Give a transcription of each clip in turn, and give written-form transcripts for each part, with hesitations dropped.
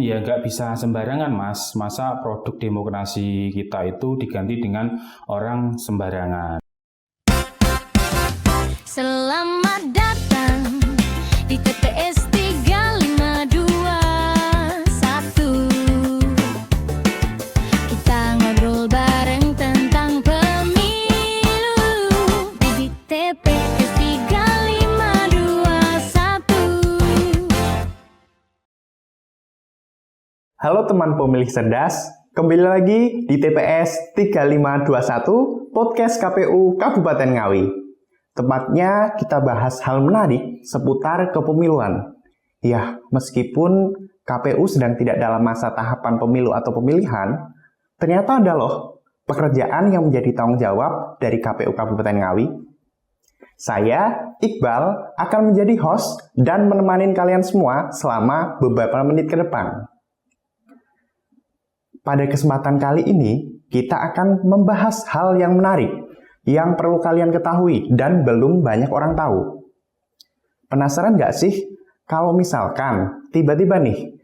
Ya nggak bisa sembarangan, Mas. Masa produk demokrasi kita itu diganti dengan orang sembarangan. Selamat datang di TPS 3521. Kita ngobrol bareng tentang pemilu di TPS 3521. Halo teman pemilih cerdas, kembali lagi di TPS 3521 Podcast KPU Kabupaten Ngawi. Tepatnya kita bahas hal menarik seputar kepemiluan. Ya, meskipun KPU sedang tidak dalam masa tahapan pemilu atau pemilihan, ternyata ada loh pekerjaan yang menjadi tanggung jawab dari KPU Kabupaten Ngawi. Saya, Iqbal, akan menjadi host dan menemani kalian semua selama beberapa menit ke depan. Pada kesempatan kali ini, kita akan membahas hal yang menarik yang perlu kalian ketahui dan belum banyak orang tahu. Penasaran nggak sih kalau misalkan tiba-tiba nih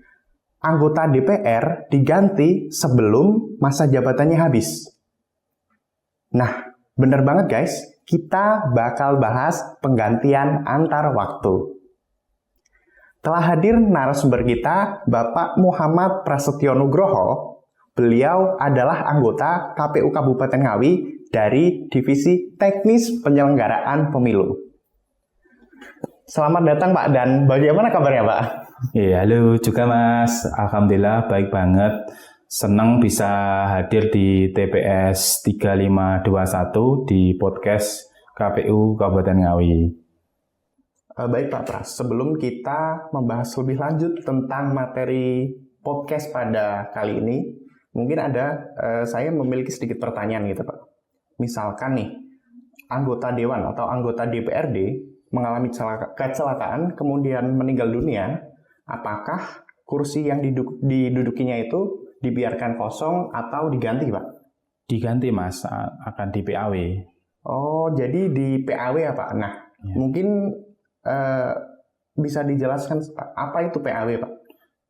anggota DPR diganti sebelum masa jabatannya habis? Nah, bener banget guys, kita bakal bahas penggantian antar waktu. Telah hadir narasumber kita, Bapak Muhammad Prasetyo Nugroho. Beliau adalah anggota KPU Kabupaten Ngawi dari Divisi Teknis Penyelenggaraan Pemilu. Selamat datang Pak, dan bagaimana kabarnya Pak? Iya, halo juga Mas. Alhamdulillah baik banget. Senang bisa hadir di TPS 3521 di podcast KPU Kabupaten Ngawi. Baik Pak Pras, sebelum kita membahas lebih lanjut tentang materi podcast pada kali ini, mungkin saya memiliki sedikit pertanyaan gitu Pak. Misalkan nih, anggota Dewan atau anggota DPRD mengalami kecelakaan kemudian meninggal dunia, apakah kursi yang didudukinya itu dibiarkan kosong atau diganti Pak? Diganti Mas, akan di PAW. Oh, jadi di PAW ya Pak? Nah, Ya. Mungkin bisa dijelaskan Pak, apa itu PAW Pak?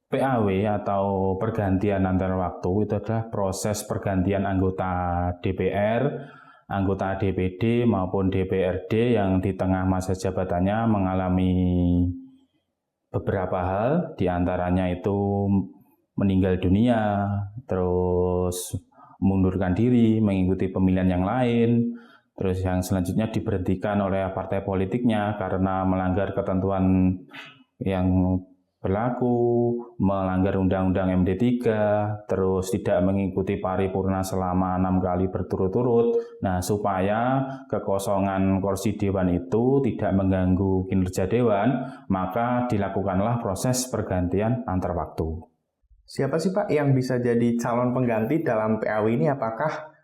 PAW atau pergantian antar waktu itu adalah proses pergantian anggota DPR, anggota DPD maupun DPRD yang di tengah masa jabatannya mengalami beberapa hal, diantaranya itu meninggal dunia, terus mengundurkan diri, mengikuti pemilihan yang lain, terus yang selanjutnya diberhentikan oleh partai politiknya karena melanggar ketentuan yang berlaku, melanggar Undang-Undang MD3, terus tidak mengikuti paripurna selama 6 kali berturut-turut. Nah, supaya kekosongan kursi Dewan itu tidak mengganggu kinerja Dewan, maka dilakukanlah proses pergantian antar waktu. Siapa sih Pak yang bisa jadi calon pengganti dalam PAW ini? Apakah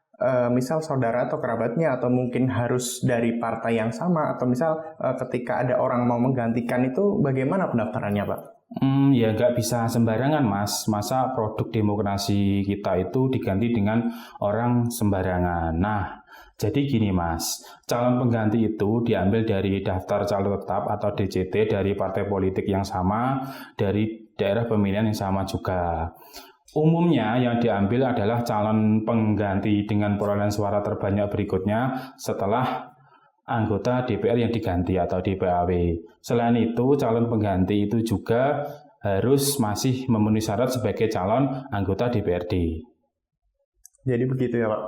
misal saudara atau kerabatnya, atau mungkin harus dari partai yang sama, atau misal ketika ada orang mau menggantikan itu bagaimana pendaftarannya Pak? Ya nggak bisa sembarangan Mas. Masa produk demokrasi kita itu diganti dengan orang sembarangan. Nah, jadi gini Mas, calon pengganti itu diambil dari daftar calon tetap atau DCT dari partai politik yang sama, dari daerah pemilihan yang sama juga. Umumnya yang diambil adalah calon pengganti dengan perolehan suara terbanyak berikutnya setelah anggota DPR yang diganti atau DPAW. Selain itu, calon pengganti itu juga harus masih memenuhi syarat sebagai calon anggota DPRD. Jadi begitu ya Pak,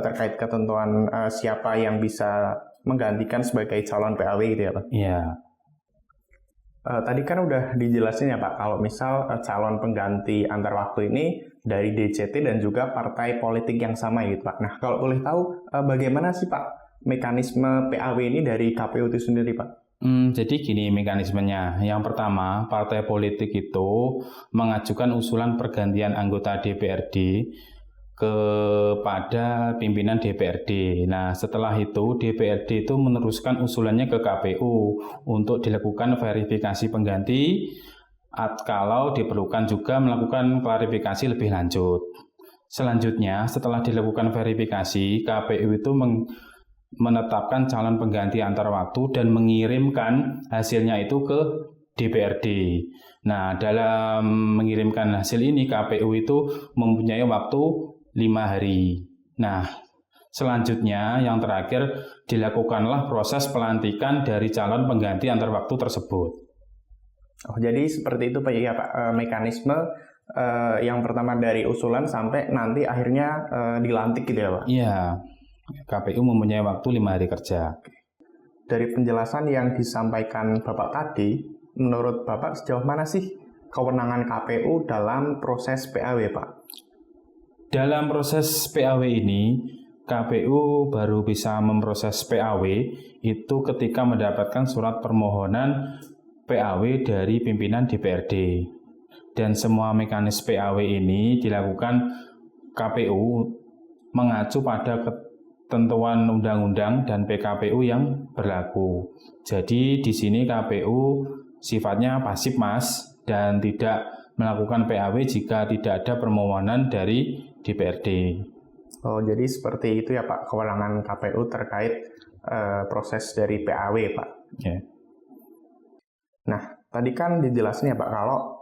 terkait ketentuan siapa yang bisa menggantikan sebagai calon PAW gitu ya Pak? Iya. Tadi kan udah dijelasin ya Pak, kalau misal calon pengganti antar waktu ini dari DCT dan juga partai politik yang sama gitu Pak. Nah, kalau boleh tahu bagaimana sih Pak mekanisme PAW ini dari KPU itu sendiri Pak? Jadi gini mekanismenya. Yang pertama, partai politik itu mengajukan usulan pergantian anggota DPRD kepada pimpinan DPRD. Nah, setelah itu DPRD itu meneruskan usulannya ke KPU untuk dilakukan verifikasi pengganti, kalau diperlukan juga melakukan klarifikasi lebih lanjut. Selanjutnya, setelah dilakukan verifikasi, KPU itu menetapkan calon pengganti antar waktu dan mengirimkan hasilnya itu ke DPRD. Nah, dalam mengirimkan hasil ini KPU itu mempunyai waktu 5 hari. Nah, selanjutnya yang terakhir dilakukanlah proses pelantikan dari calon pengganti antar waktu tersebut. Oh, jadi seperti itu Pak ya Pak, mekanisme yang pertama dari usulan sampai nanti akhirnya dilantik gitu ya Pak? Iya, KPU mempunyai waktu 5 hari kerja. Dari penjelasan yang disampaikan Bapak tadi, menurut Bapak sejauh mana sih kewenangan KPU dalam proses PAW Pak? Dalam proses PAW ini, KPU baru bisa memproses PAW itu ketika mendapatkan surat permohonan PAW dari pimpinan DPRD. Dan semua mekanisme PAW ini dilakukan KPU mengacu pada ketentuan undang-undang dan PKPU yang berlaku. Jadi di sini KPU sifatnya pasif Mas dan tidak melakukan PAW jika tidak ada permohonan dari DPRD. Oh, jadi seperti itu ya Pak, kewenangan KPU terkait proses dari PAW Pak. Ya. Nah, tadi kan dijelasin ya Pak, kalau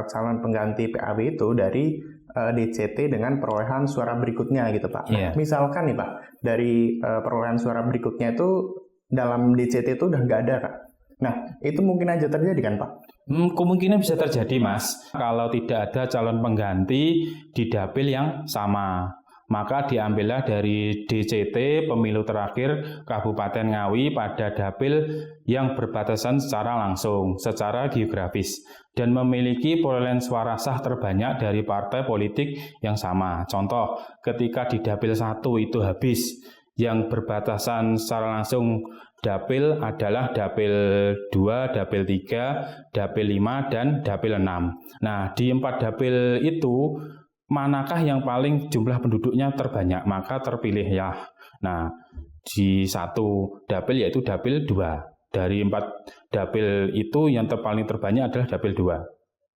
calon pengganti PAW itu dari DCT dengan perolehan suara berikutnya gitu Pak. Nah, Iya. misalkan nih Pak, dari perolehan suara berikutnya itu dalam DCT itu udah nggak ada Kak. Nah, itu mungkin aja terjadi kan Pak? Kemungkinan bisa terjadi Mas, kalau tidak ada calon pengganti di dapil yang sama. Maka diambillah dari DCT pemilu terakhir Kabupaten Ngawi pada dapil yang berbatasan secara langsung, secara geografis, dan memiliki perolehan suara sah terbanyak dari partai politik yang sama. Contoh, ketika di dapil 1 itu habis, yang berbatasan secara langsung dapil adalah dapil 2, dapil 3, dapil 5, dan dapil 6. Nah, di 4 dapil itu manakah yang paling jumlah penduduknya terbanyak, maka terpilih ya. Nah, di 1 dapil yaitu dapil 2. Dari 4 dapil itu yang paling terbanyak adalah dapil 2.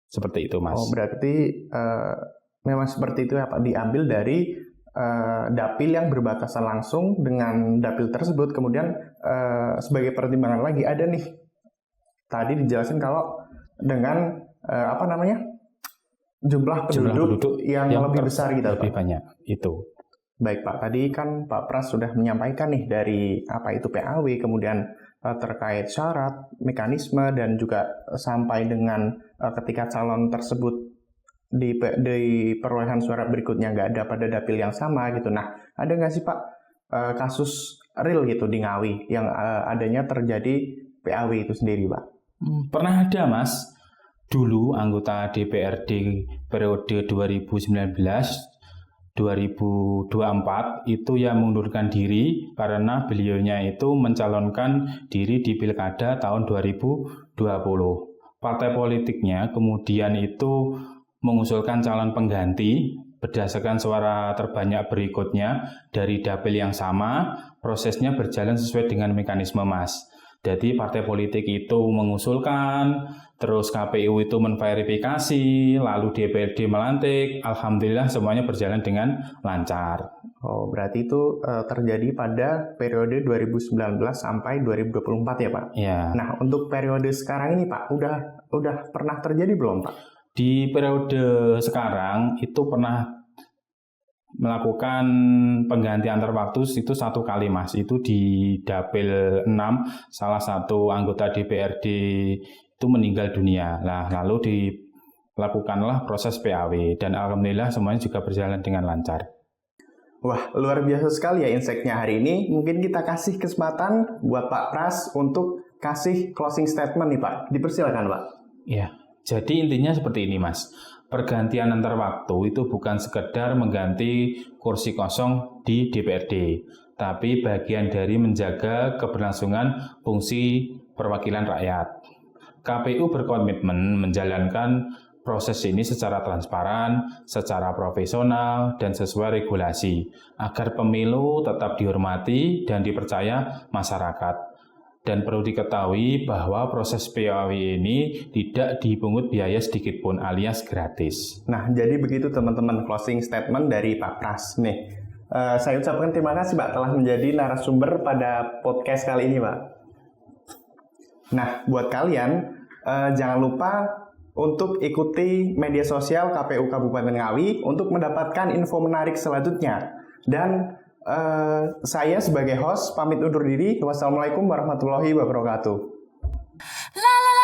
Seperti itu Mas. Oh, berarti memang seperti itu ya Pak, diambil dari dapil yang berbatasan langsung dengan dapil tersebut. Kemudian sebagai pertimbangan lagi ada nih, tadi dijelasin kalau dengan jumlah penduduk yang lebih besar gitu lebih Pak. banyak itu. Baik Pak, tadi kan Pak Pras sudah menyampaikan nih dari apa itu PAW, kemudian terkait syarat, mekanisme, dan juga sampai dengan ketika calon tersebut di perolehan suara berikutnya nggak ada pada dapil yang sama gitu. Nah, ada nggak sih Pak kasus real gitu di Ngawi yang adanya terjadi PAW itu sendiri Pak? Pernah ada Mas. Dulu anggota DPRD periode 2019-2024 itu yang mengundurkan diri karena beliaunya itu mencalonkan diri di Pilkada tahun 2020. Partai politiknya kemudian itu mengusulkan calon pengganti berdasarkan suara terbanyak berikutnya dari dapil yang sama. Prosesnya berjalan sesuai dengan mekanisme Mas. Jadi partai politik itu mengusulkan, terus KPU itu menverifikasi, lalu DPRD melantik. Alhamdulillah semuanya berjalan dengan lancar. Oh, berarti itu terjadi pada periode 2019 sampai 2024 ya Pak? Ya. Nah, untuk periode sekarang ini Pak, udah pernah terjadi belum Pak? Di periode sekarang itu pernah melakukan pengganti antar waktu itu 1 kali Mas, itu di dapil 6 salah satu anggota DPRD itu meninggal dunia. Nah, lalu dilakukanlah proses PAW dan alhamdulillah semuanya juga berjalan dengan lancar. Wah, luar biasa sekali ya insight-nya hari ini. Mungkin kita kasih kesempatan buat Pak Pras untuk kasih closing statement nih Pak. Dipersilakan Pak. Ya, jadi intinya seperti ini Mas. Pergantian antar waktu itu bukan sekedar mengganti kursi kosong di DPRD, tapi bagian dari menjaga keberlangsungan fungsi perwakilan rakyat. KPU berkomitmen menjalankan proses ini secara transparan, secara profesional, dan sesuai regulasi, agar pemilu tetap dihormati dan dipercaya masyarakat. Dan perlu diketahui bahwa proses PAW ini tidak dipungut biaya sedikit pun alias gratis. Nah, jadi begitu teman-teman closing statement dari Pak Pras nih. Saya ucapkan terima kasih Pak telah menjadi narasumber pada podcast kali ini Pak. Nah, buat kalian jangan lupa untuk ikuti media sosial KPU Kabupaten Ngawi untuk mendapatkan info menarik selanjutnya. Dan saya sebagai host pamit undur diri. Wassalamualaikum warahmatullahi wabarakatuh. La la